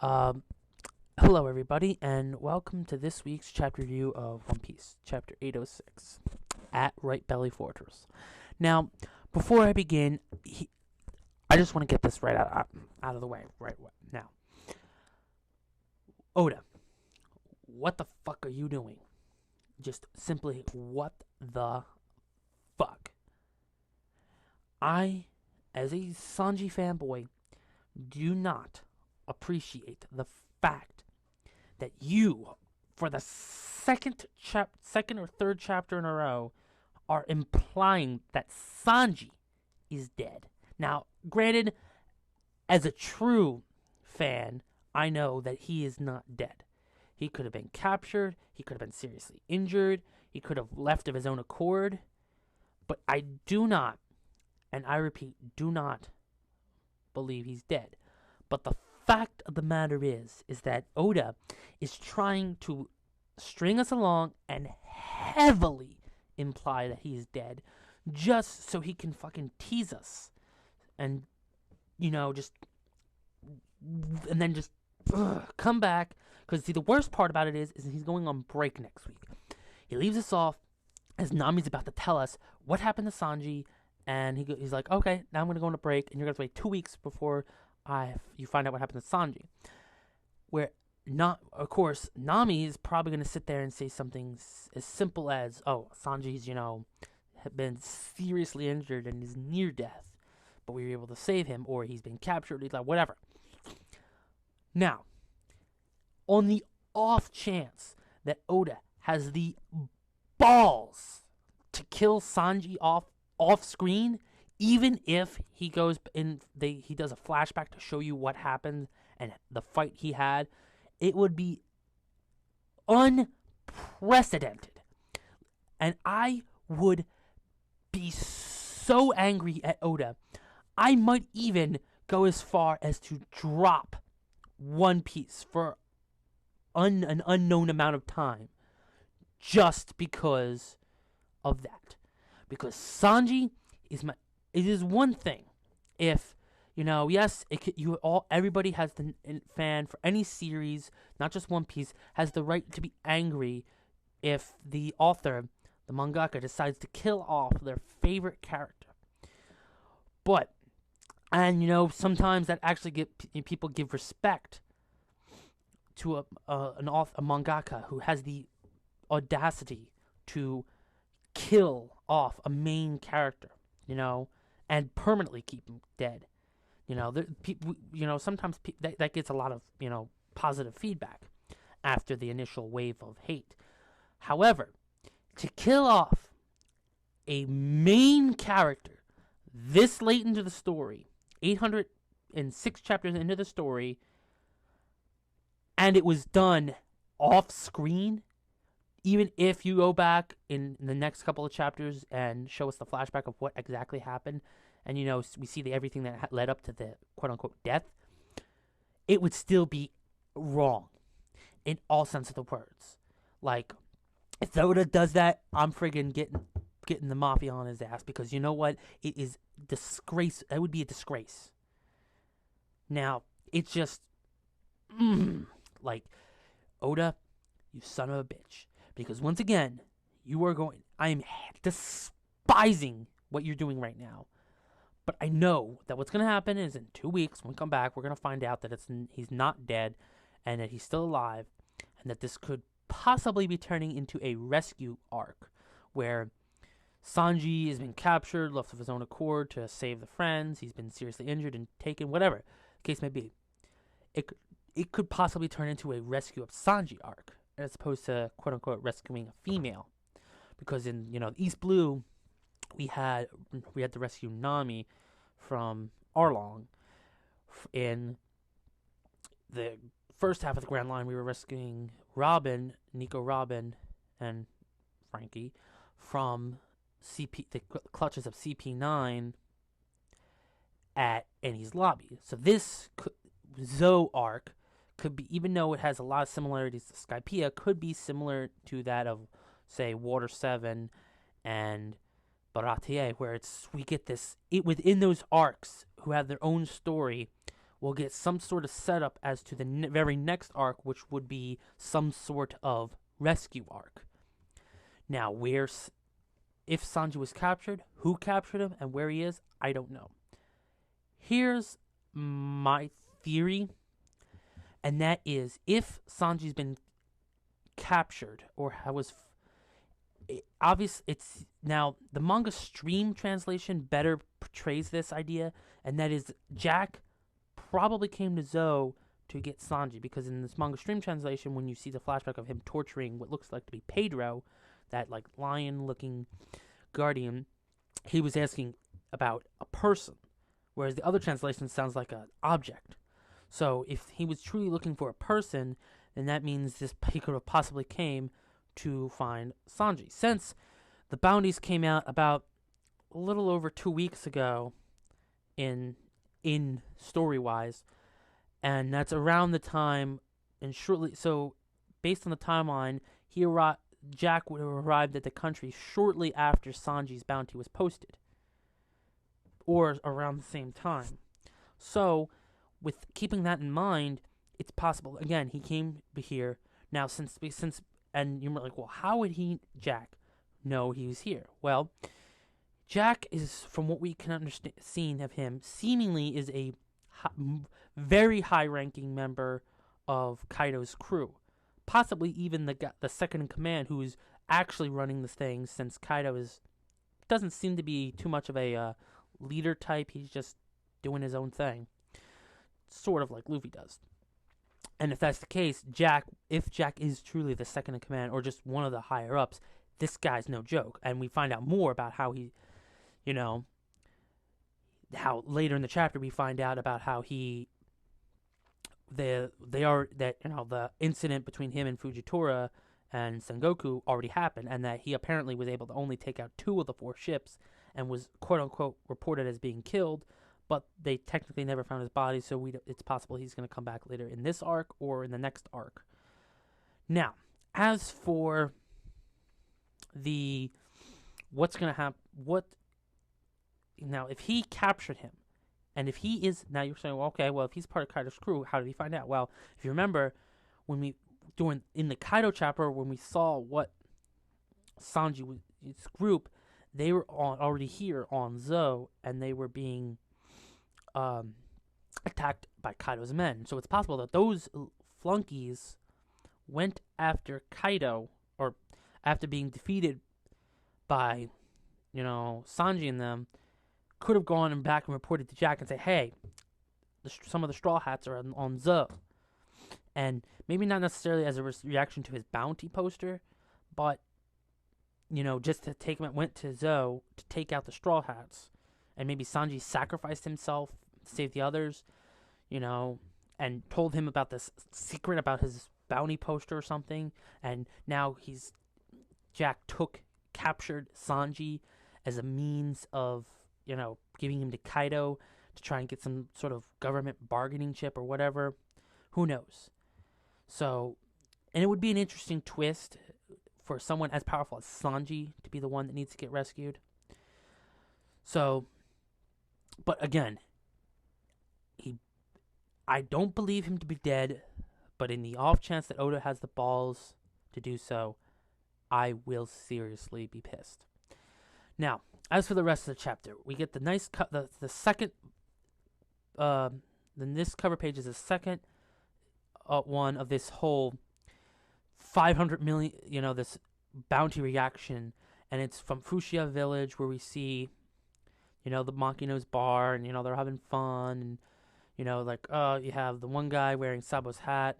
Um, Hello, everybody, and welcome to this week's chapter review of One Piece, Chapter 806, at Right Belly Fortress. Now, before I begin, I just want to get this right out of the way right now. Oda, what the fuck are you doing? Just simply, what the fuck? I, as a Sanji fanboy, do not appreciate the fact that you, for the second or third chapter in a row, are implying that Sanji is dead. Now, granted, as a true fan, I know that he is not dead. He could have been captured, he could have been seriously injured, he could have left of his own accord, but I do not, and I repeat, do not believe he's dead. But the fact of the matter is that Oda is trying to string us along and heavily imply that he is dead just so he can fucking tease us and, just, and then just come back. Because, see, the worst part about it is he's going on break next week. He leaves us off as Nami's about to tell us what happened to Sanji, and he's like, okay, now I'm going to go on a break, and you're going to wait 2 weeks before you find out what happened to Sanji. Where, of course, Nami is probably going to sit there and say something as simple as, oh, Sanji's, been seriously injured and is near death, but we were able to save him, or he's been captured, whatever. Now, on the off chance that Oda has the balls to kill Sanji off screen, even if he goes he does a flashback to show you what happened and the fight he had, it would be unprecedented. And I would be so angry at Oda, I might even go as far as to drop One Piece for an unknown amount of time just because of that. Because Sanji is it is one thing if, yes, everybody has the fan for any series, not just One Piece, has the right to be angry if the author, the mangaka, decides to kill off their favorite character. But, and sometimes that actually people give respect to a mangaka who has the audacity to kill off a main character, and permanently keep him dead. Sometimes that gets a lot of, positive feedback after the initial wave of hate. However, to kill off a main character this late into the story, 806 chapters into the story, and it was done off screen, even if you go back in the next couple of chapters and show us the flashback of what exactly happened, and we see everything that led up to the quote-unquote death, it would still be wrong in all sense of the words. Like, if Oda does that, I'm friggin' getting the mafia on his ass, because you know what? It is disgrace. That would be a disgrace. Now, it's just, like, Oda, you son of a bitch. Because once again, I am despising what you're doing right now. But I know that what's going to happen is in 2 weeks, when we come back, we're going to find out that he's not dead, and that he's still alive, and that this could possibly be turning into a rescue arc, where Sanji has been captured, left of his own accord to save the friends, he's been seriously injured and taken, whatever the case may be. It could possibly turn into a rescue of Sanji arc, as opposed to quote-unquote rescuing a female. Because in, East Blue, we had to rescue Nami from Arlong. In the first half of the Grand Line, we were rescuing Nico Robin, and Frankie from the clutches of CP9 at Enies Lobby. So this Zoe arc could be, even though it has a lot of similarities to Skypiea, could be similar to that of, say, Water 7 and Baratie, where we get this, within those arcs, who have their own story, we'll get some sort of setup as to the very next arc, which would be some sort of rescue arc. Now, if Sanji was captured, who captured him, and where he is, I don't know. Here's my theory, and that is, if Sanji's been captured or was obvious, it's now the manga stream translation better portrays this idea, and that is Jack probably came to Zou to get Sanji, because in this manga stream translation, when you see the flashback of him torturing what looks like to be Pedro, that like lion-looking guardian, he was asking about a person, whereas the other translation sounds like an object. So if he was truly looking for a person, then that means he could have possibly came to find Sanji. Since the bounties came out about a little over 2 weeks ago in story-wise, and that's around the time, and shortly, so based on the timeline, Jack would have arrived at the country shortly after Sanji's bounty was posted, or around the same time. So, with keeping that in mind, it's possible. Again, he came here now since, and you're like, well, how would Jack know he was here? Well, Jack is, from what we can understand of him, seemingly is a very high-ranking member of Kaido's crew. Possibly even the second in command, who's actually running the thing, since Kaido doesn't seem to be too much of a leader type. He's just doing his own thing, sort of like Luffy does. And if that's the case, if Jack is truly the second in command or just one of the higher ups, this guy's no joke. And we find out more about how he, how later in the chapter we find out about how the incident between him and Fujitora and Sengoku already happened, and that he apparently was able to only take out 2 of the 4 ships and was quote unquote reported as being killed, but they technically never found his body, so it's possible he's going to come back later in this arc or in the next arc. Now, as for what's going to happen, now if he captured him, and if he is, now you're saying, well, okay, well, if he's part of Kaido's crew, how did he find out? Well, if you remember, in the Kaido chapter, when we saw what Sanji's group, they were already here on Zou, and they were being attacked by Kaido's men. So it's possible that those flunkies went after Kaido, or after being defeated by, Sanji and them, could have gone back and reported to Jack and say, hey, some of the Straw Hats are on Zou. And maybe not necessarily as a reaction to his bounty poster, but, just to went to Zou to take out the Straw Hats. And maybe Sanji sacrificed himself to save the others, and told him about this secret about his bounty poster or something. And now Jack captured Sanji as a means of, giving him to Kaido to try and get some sort of government bargaining chip or whatever. Who knows? So, and it would be an interesting twist for someone as powerful as Sanji to be the one that needs to get rescued. So, but again, I don't believe him to be dead, but in the off chance that Oda has the balls to do so, I will seriously be pissed. Now, as for the rest of the chapter, we get the nice the second. Then this cover page is the second one of this whole 500 million. This bounty reaction, and it's from Fushia Village, where we see, the Monkey Nose Bar, and they're having fun, and you have the one guy wearing Sabo's hat.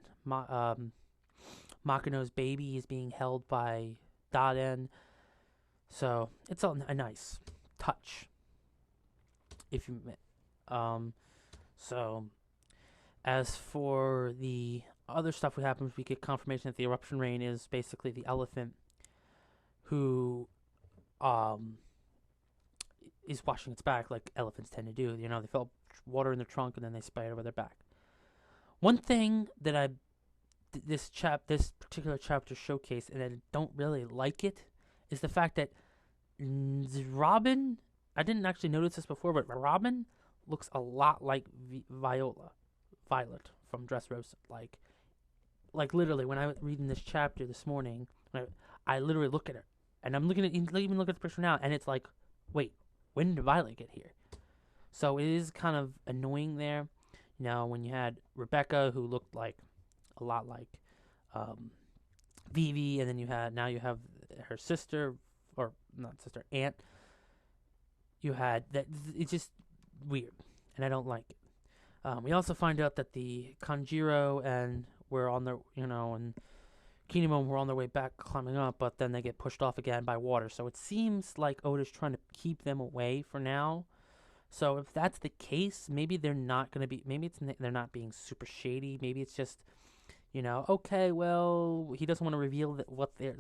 Makino's baby is being held by Daden. So it's a nice touch, if you so as for the other stuff that happens, we get confirmation that the eruption rain is basically the elephant who is washing its back like elephants tend to do. They fill water in their trunk and then they spray it over their back. One thing that this particular chapter showcased, and I don't really like it, is the fact that Robin, I didn't actually notice this before, but Robin looks a lot like Viola. Violet from Dressrosa. Like literally, when I was reading this chapter this morning, I literally look at her, and I'm looking at even look at the picture now, and it's like, wait, when did Violet get here? So it is kind of annoying there, when you had Rebecca, who looked like a lot like Vivi, and then you have her sister, or not sister, aunt. You had that. It's just weird, and I don't like it. We also find out that the Kanjiro and were on their, and Kinemon were on their way back climbing up, but then they get pushed off again by water. So it seems like Oda's trying to keep them away for now. So if that's the case, maybe they're not going to be. Maybe they're not being super shady. Maybe it's just, okay, well, he doesn't want to reveal what they're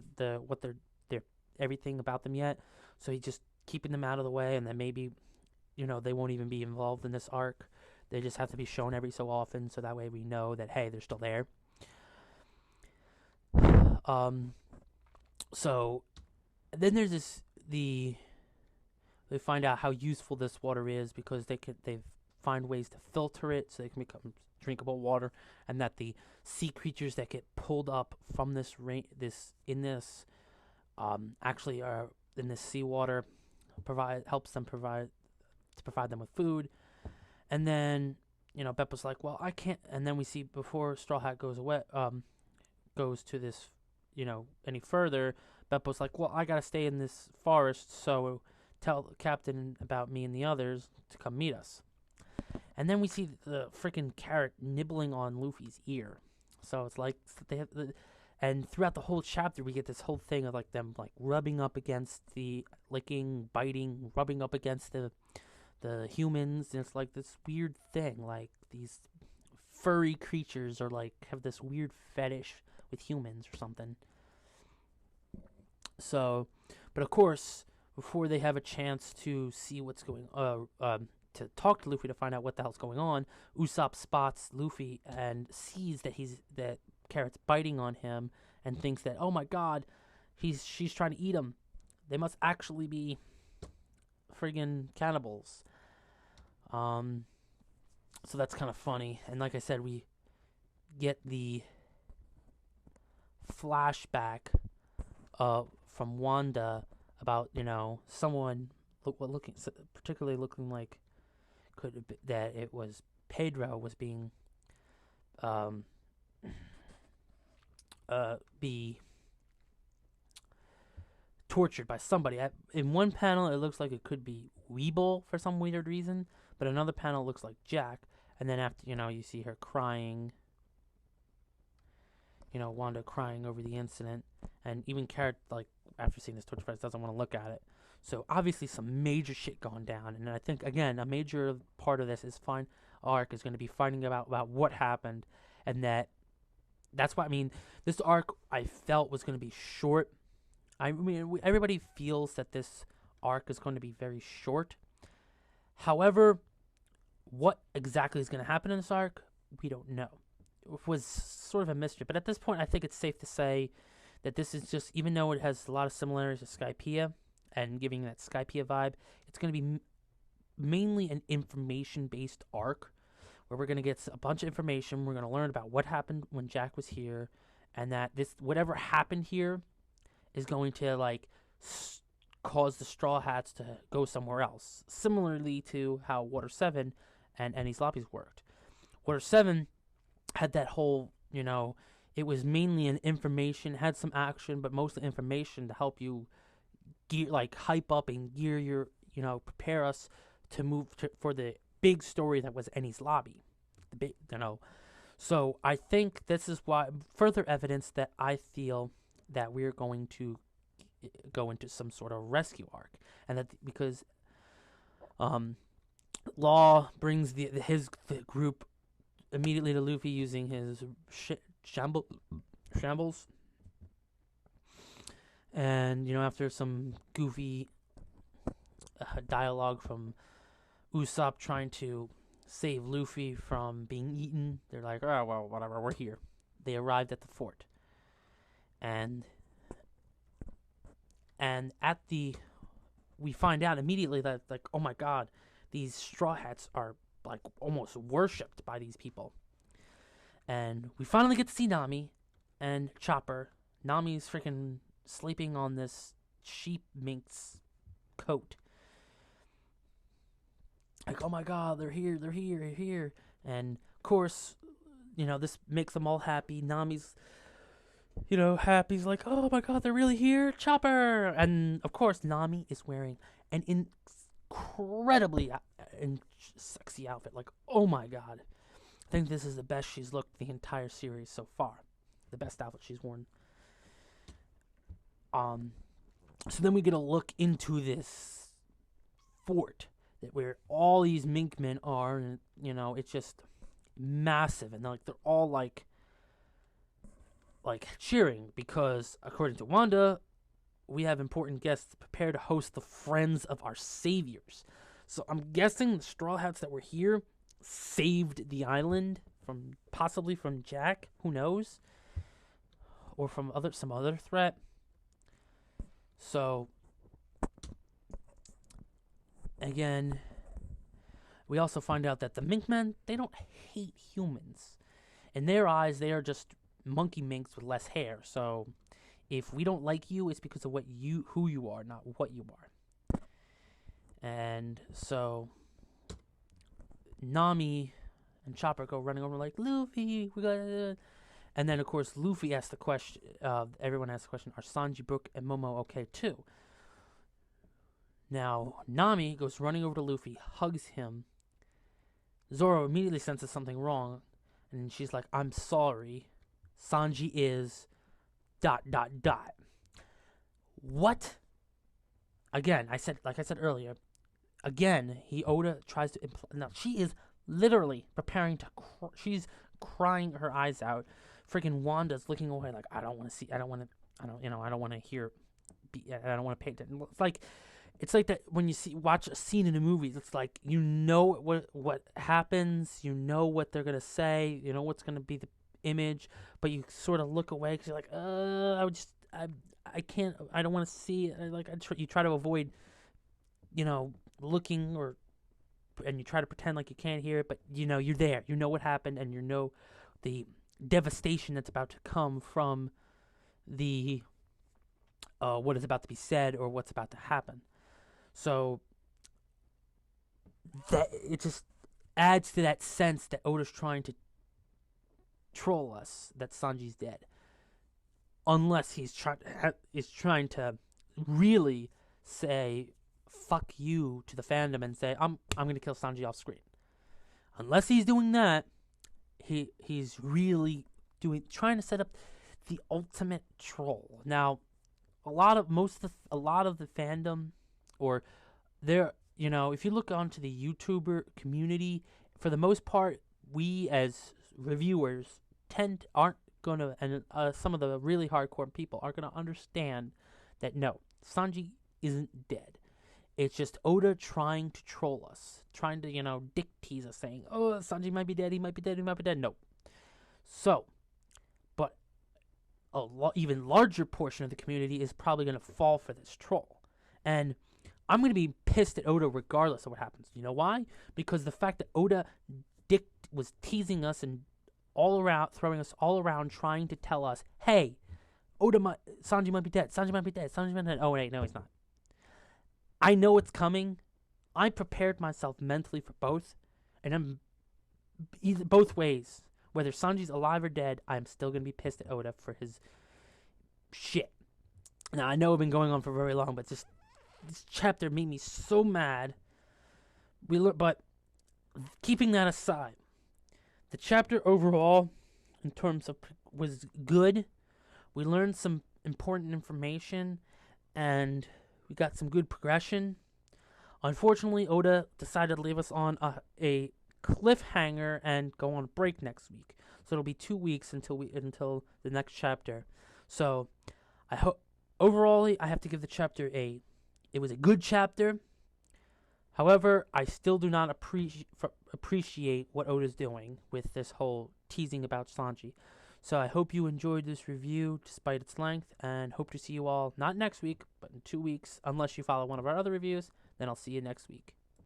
everything about them yet. So he's just keeping them out of the way, and then maybe, they won't even be involved in this arc. They just have to be shown every so often, so that way we know that, hey, they're still there. So then there's they find out how useful this water is, because they find ways to filter it so they can become drinkable water, and that the sea creatures that get pulled up from this actually are in this seawater helps them provide them with food. And then, Beppo's like, well, I can't. And then we see before Straw Hat goes to this, any further, Beppo's like, well, I got to stay in this forest, so tell the captain about me and the others to come meet us. And then we see the freaking carrot nibbling on Luffy's ear. So it's like and throughout the whole chapter, we get this whole thing of like them like rubbing up against the licking, biting, rubbing up against the humans, and it's like this weird thing, like these furry creatures are like have this weird fetish with humans or something. So, but of course, before they have a chance to see what's going to talk to Luffy to find out what the hell's going on, Usopp spots Luffy and sees that Carrot's biting on him, and thinks that, oh my god, she's trying to eat him. They must actually be friggin' cannibals. So that's kind of funny. And like I said, we get the flashback from Wanda about, someone particularly looking like that it was Pedro was being be tortured by somebody. In one panel, it looks like it could be Weeble for some weird reason, but another panel looks like Jack. And then after, you see her crying, Wanda crying over the incident, and even Carrot, like, after seeing this torture press, doesn't want to look at it. So obviously some major shit going down, and I think, again, a major part of this arc is going to be finding about what happened, and that's why, this arc I felt was going to be short. Everybody feels that this arc is going to be very short. However, what exactly is going to happen in this arc, we don't know. It was sort of a mystery, but at this point, I think it's safe to say that this is just, even though it has a lot of similarities to Skypiea and giving that Skypiea vibe, it's going to be mainly an information-based arc where we're going to get a bunch of information. We're going to learn about what happened when Jack was here, and that whatever happened here is going to cause the Straw Hats to go somewhere else, similarly to how Water 7 and Enies Lobbies worked. Water 7 had that whole, it was mainly an information, had some action, but mostly information to help you hype up and gear your, prepare us to move for the big story that was Enies Lobby. So I think this is why, further evidence that I feel that we're going to go into some sort of rescue arc, and that because Law brings the group immediately to Luffy using his shambles, and after some goofy dialogue from Usopp trying to save Luffy from being eaten, they're like, oh well, whatever, we're here. They arrived at the fort, and we find out immediately that, like, oh my god, these Straw Hats are like almost worshipped by these people. And we finally get to see Nami and Chopper. Nami's freaking sleeping on this sheep mink's coat. Like, oh my god, they're here, they're here, they're here. And of course, this makes them all happy. Nami's, happy. He's like, oh my god, they're really here, Chopper. And of course, Nami is wearing an incredibly sexy outfit. Like, oh my god. I think this is the best she's looked the entire series so far. The best outfit she's worn. So then we get a look into this fort where all these mink men are, and it's just massive, and they're all like cheering because according to Wanda, we have important guests prepared to host the friends of our saviors. So I'm guessing the Straw Hats that were here saved the island possibly from Jack, who knows, or from some other threat. So again, we also find out that the mink men, they don't hate humans. In their eyes, they are just monkey minks with less hair. So if we don't like you, it's because of who you are, not what you are. And so Nami and Chopper go running over like, Luffy, we got. And then of course Luffy asks the question. Everyone asks the question: are Sanji, Brook, and Momo okay too? Now Nami goes running over to Luffy, hugs him. Zoro immediately senses something wrong, and she's like, "I'm sorry. Sanji is ... What? Again, like I said earlier. Again, Oda tries to imply. Now she is literally preparing to. She's crying her eyes out. Freaking Wanda's looking away like, I don't want to see. I don't want to hear. I don't want to pay attention. It's like that when you watch a scene in a movie. It's like what happens. You know what they're gonna say. You know what's gonna be the image, but you sort of look away because you're like, I can't. I don't want to see it. You try to avoid, looking and you try to pretend like you can't hear it, but you're there. You know what happened, and the devastation that's about to come from the what is about to be said or what's about to happen. So that it just adds to that sense that Oda's trying to troll us that Sanji's dead, unless he's trying to really say fuck you to the fandom and say I'm gonna kill Sanji off screen. Unless he's doing that, he's really trying to set up the ultimate troll. Now, a lot of the fandom, or if you look onto the YouTuber community, for the most part, we as reviewers aren't gonna, and some of the really hardcore people aren't gonna understand that no, Sanji isn't dead. It's just Oda trying to troll us, trying to, dick tease us, saying, oh, Sanji might be dead, he might be dead, he might be dead. No. So, but even larger portion of the community is probably going to fall for this troll. And I'm going to be pissed at Oda regardless of what happens. You know why? Because the fact that Oda was teasing us and throwing us all around, trying to tell us, hey, Sanji might be dead, Sanji might be dead, Sanji might be dead. Oh, wait, no, he's not. I know it's coming. I prepared myself mentally for both, and I'm both ways. Whether Sanji's alive or dead, I'm still going to be pissed at Oda for his shit. Now, I know it's been going on for very long, but this chapter made me so mad. But keeping that aside, the chapter overall, in terms of, was good. We learned some important information, and we got some good progression. Unfortunately, Oda decided to leave us on a cliffhanger and go on break next week. So it'll be 2 weeks until the next chapter. So I hope overall I have to give the chapter it was a good chapter. However, I still do not appreciate what Oda's doing with this whole teasing about Sanji. So I hope you enjoyed this review despite its length, and hope to see you all not next week, but in 2 weeks, unless you follow one of our other reviews. Then I'll see you next week.